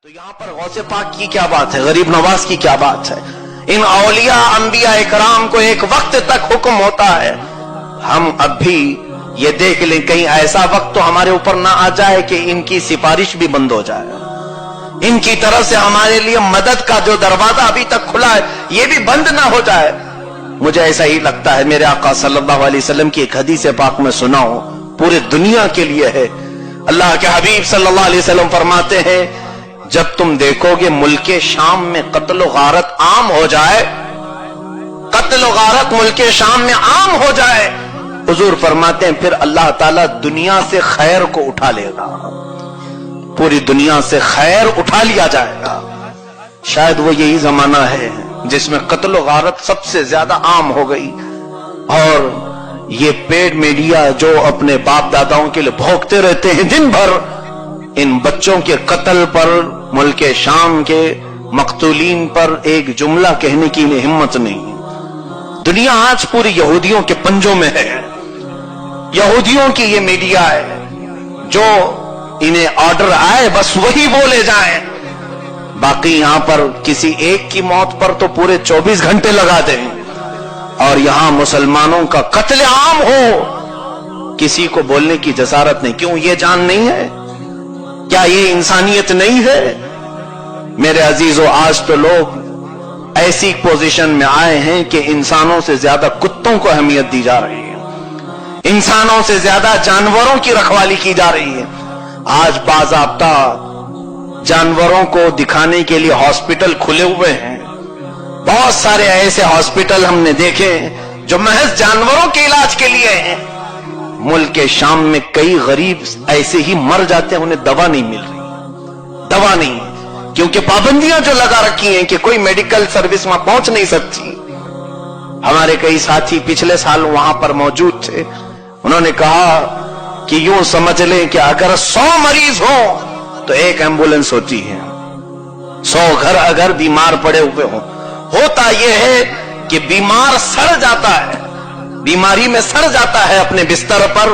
تو یہاں پر غوث پاک کی کیا بات ہے، غریب نواز کی کیا بات ہے؟ ان اولیاء انبیاء اکرام کو ایک وقت تک حکم ہوتا ہے، ہم اب بھی یہ دیکھ لیں کہیں ایسا وقت تو ہمارے اوپر نہ آ جائے کہ ان کی سفارش بھی بند ہو جائے، ان کی طرف سے ہمارے لیے مدد کا جو دروازہ ابھی تک کھلا ہے یہ بھی بند نہ ہو جائے۔ مجھے ایسا ہی لگتا ہے، میرے آقا صلی اللہ علیہ وسلم کی ایک حدیث پاک میں سناؤں، پورے دنیا کے لیے ہے۔ اللہ کے حبیب صلی اللہ علیہ وسلم فرماتے ہیں، جب تم دیکھو گے ملک شام میں قتل و غارت عام ہو جائے، قتل و غارت ملک شام میں عام ہو جائے، حضور فرماتے ہیں پھر اللہ تعالیٰ دنیا سے خیر کو اٹھا لے گا، پوری دنیا سے خیر اٹھا لیا جائے گا۔ شاید وہ یہی زمانہ ہے جس میں قتل و غارت سب سے زیادہ عام ہو گئی، اور یہ پیڈ میڈیا جو اپنے باپ داداؤں کے لیے بھوکتے رہتے ہیں دن بھر، ان بچوں کے قتل پر، ملک شام کے مقتولین پر ایک جملہ کہنے کی انہیں ہمت نہیں۔ دنیا آج پوری یہودیوں کے پنجوں میں ہے، یہودیوں کی یہ میڈیا ہے، جو انہیں آرڈر آئے بس وہی بولے جائیں، باقی یہاں پر کسی ایک کی موت پر تو پورے 24 گھنٹے لگا دیں، اور یہاں مسلمانوں کا قتل عام ہو، کسی کو بولنے کی جسارت نہیں۔ کیوں؟ یہ جان نہیں ہے؟ کیا یہ انسانیت نہیں ہے؟ میرے عزیزو، آج تو لوگ ایسی پوزیشن میں آئے ہیں کہ انسانوں سے زیادہ کتوں کو اہمیت دی جا رہی ہے، انسانوں سے زیادہ جانوروں کی رکھوالی کی جا رہی ہے۔ آج باضابطہ جانوروں کو دکھانے کے لیے ہاسپٹل کھلے ہوئے ہیں، بہت سارے ایسے ہاسپٹل ہم نے دیکھے جو محض جانوروں کے علاج کے لیے ہیں۔ ملک شام میں کئی غریب ایسے ہی مر جاتے ہیں، انہیں دوا نہیں مل رہی، دوا نہیں، کیونکہ پابندیاں جو لگا رکھی ہیں کہ کوئی میڈیکل سروس وہاں پہنچ نہیں سکتی۔ ہمارے کئی ساتھی پچھلے سال وہاں پر موجود تھے، انہوں نے کہا کہ یوں سمجھ لیں کہ اگر 100 مریض ہوں تو ایک ایمبولنس ہوتی ہے، 100 گھر اگر بیمار پڑے ہوئے ہوں۔ ہوتا یہ ہے کہ بیمار سڑ جاتا ہے، بیماری میں سڑ جاتا ہے اپنے بستر پر،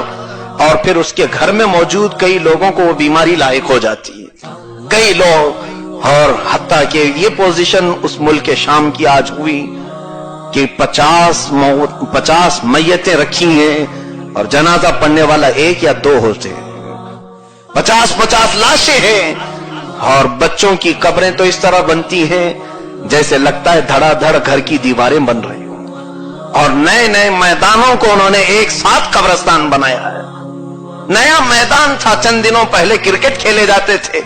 اور پھر اس کے گھر میں موجود کئی لوگوں کو وہ بیماری لاحق ہو جاتی ہے، کئی لوگ۔ اور حتیٰ کہ یہ پوزیشن اس ملک شام کی آج ہوئی کہ 50 میتیں رکھی ہیں اور جنازہ پڑھنے والا 1 یا 2 ہوتے ہیں، 50 لاشیں ہیں، اور بچوں کی قبریں تو اس طرح بنتی ہیں جیسے لگتا ہے دھڑا دھڑ گھر کی دیواریں بن رہی ہوں، اور نئے نئے میدانوں کو انہوں نے ایک ساتھ قبرستان بنایا ہے۔ نیا میدان تھا، چند دنوں پہلے کرکٹ کھیلے جاتے تھے،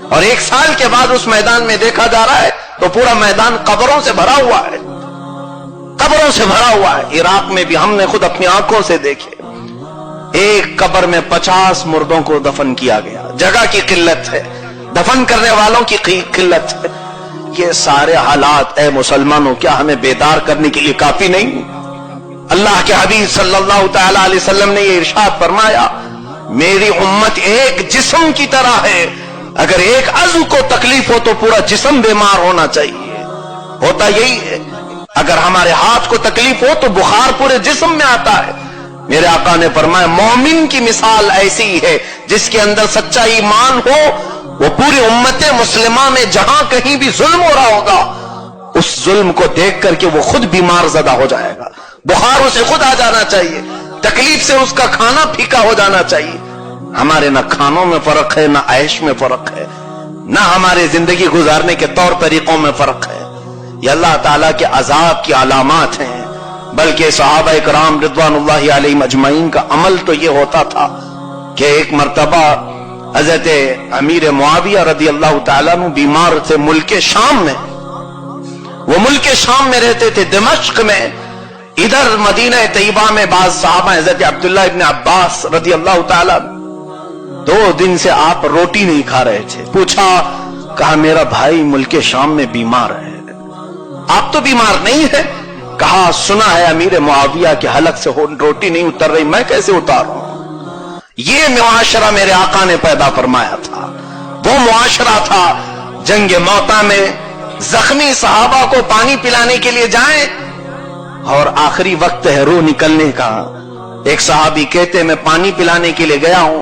اور 1 سال کے بعد اس میدان میں دیکھا جا رہا ہے تو پورا میدان قبروں سے بھرا ہوا ہے، قبروں سے بھرا ہوا ہے۔ عراق میں بھی ہم نے خود اپنی آنکھوں سے دیکھے، ایک قبر میں 50 مردوں کو دفن کیا گیا، جگہ کی قلت ہے، دفن کرنے والوں کی قلت ہے۔ یہ سارے حالات اے مسلمانوں کیا ہمیں بیدار کرنے کے لیے کافی نہیں؟ اللہ کے حبیب صلی اللہ تعالی علیہ وسلم نے یہ ارشاد فرمایا، میری امت ایک جسم کی طرح ہے، اگر ایک عضو کو تکلیف ہو تو پورا جسم بیمار ہونا چاہیے۔ ہوتا یہی ہے، اگر ہمارے ہاتھ کو تکلیف ہو تو بخار پورے جسم میں آتا ہے۔ میرے آقا نے فرمایا مومن کی مثال ایسی ہی ہے جس کے اندر سچا ایمان ہو، وہ پوری امت مسلمہ میں جہاں کہیں بھی ظلم ہو رہا ہوگا، اس ظلم کو دیکھ کر کے وہ خود بیمار زدہ ہو جائے گا، بخار اسے خود آ جانا چاہیے، تکلیف سے اس کا کھانا پھیکا ہو جانا چاہیے۔ ہمارے نہ کھانوں میں فرق ہے، نہ عیش میں فرق ہے، نہ ہمارے زندگی گزارنے کے طور طریقوں میں فرق ہے۔ یہ اللہ تعالیٰ کے عذاب کی علامات ہیں، بلکہ صحابہ کرام رضوان اللہ علیہم اجمعین کا عمل تو یہ ہوتا تھا کہ ایک مرتبہ حضرت امیر معاویہ رضی اللہ تعالیٰ عنہ بیمار تھے ملک شام میں، وہ ملک شام میں رہتے تھے، دمشق میں۔ ادھر مدینہ طیبہ میں بعض صحابہ حضرت عبداللہ ابن عباس رضی اللہ تعالیٰ 2 دن سے آپ روٹی نہیں کھا رہے تھے، پوچھا، کہا میرا بھائی ملک شام میں بیمار ہے، آپ تو بیمار نہیں ہے؟ کہا سنا ہے امیر معاویہ کے حلق سے روٹی نہیں اتر رہی، میں کیسے اتاروں؟ یہ معاشرہ میرے آقا نے پیدا فرمایا تھا، وہ معاشرہ تھا جنگ موتا میں زخمی صحابہ کو پانی پلانے کے لیے جائیں اور آخری وقت ہے روح نکلنے کا، ایک صحابی کہتے میں پانی پلانے کے لیے گیا ہوں،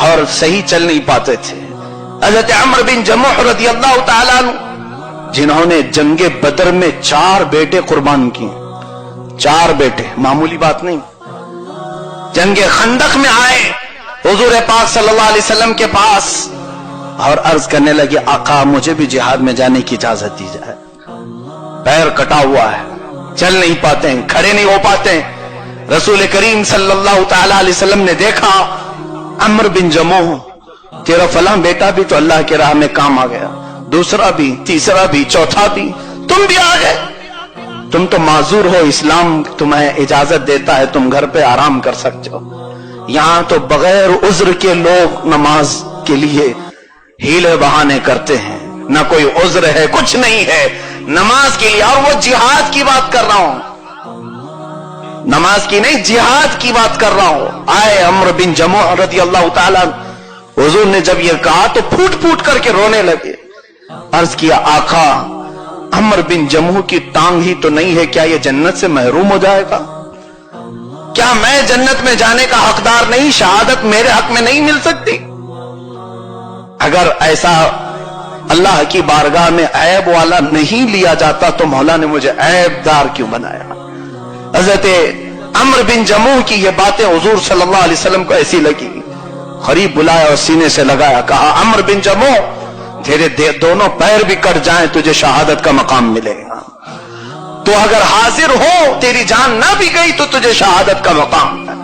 اور صحیح چل نہیں پاتے تھے. حضرت عمرو بن جموح رضی اللہ تعالیٰ عنہ جنہوں نے جنگ بدر میں 4 بیٹے قربان کیے. 4 بیٹے معمولی بات نہیں. جنگ خندق میں آئے حضور پاک صلی اللہ علیہ وسلم کے پاس اور عرض کرنے لگے آقا مجھے بھی جہاد میں جانے کی اجازت دی جائے. پیر کٹا ہوا ہے, چل نہیں پاتے ہیں, کھڑے نہیں ہو پاتے ہیں. رسول کریم صلی اللہ تعالی علیہ وسلم نے دیکھا عمرو بن جموح تیرا فلاں بیٹا بھی تو اللہ کے راہ میں کام آ گیا, دوسرا بھی, تیسرا بھی, چوتھا بھی, تم بھی آ گئے. تم تو معذور ہو, اسلام تمہیں اجازت دیتا ہے تم گھر پہ آرام کر سکتے ہو. یہاں تو بغیر عذر کے لوگ نماز کے لیے ہیلے بہانے کرتے ہیں, نہ کوئی عذر ہے, کچھ نہیں ہے نماز کے لیے. اور وہ جہاد کی بات کر رہا ہوں, نماز کی نہیں, جہاد کی بات کر رہا ہوں. آئے عمرو بن جموح رضی اللہ تعالیٰ, حضور نے جب یہ کہا تو پھوٹ پھوٹ کر کے رونے لگے. عرض کیا آقا عمرو بن جموح کی ٹانگ ہی تو نہیں ہے, کیا یہ جنت سے محروم ہو جائے گا؟ کیا میں جنت میں جانے کا حقدار نہیں؟ شہادت میرے حق میں نہیں مل سکتی؟ اگر ایسا اللہ کی بارگاہ میں عیب والا نہیں لیا جاتا تو مولا نے مجھے عیب دار کیوں بنایا؟ حضرت عمرو بن جموح کی یہ باتیں حضور صلی اللہ علیہ وسلم کو ایسی لگی, قریب بلایا اور سینے سے لگایا, کہا عمرو بن جموح تیرے دونوں پیر بھی کٹ جائیں تجھے شہادت کا مقام ملے گا. تو اگر حاضر ہو, تیری جان نہ بھی گئی تو تجھے شہادت کا مقام ہے.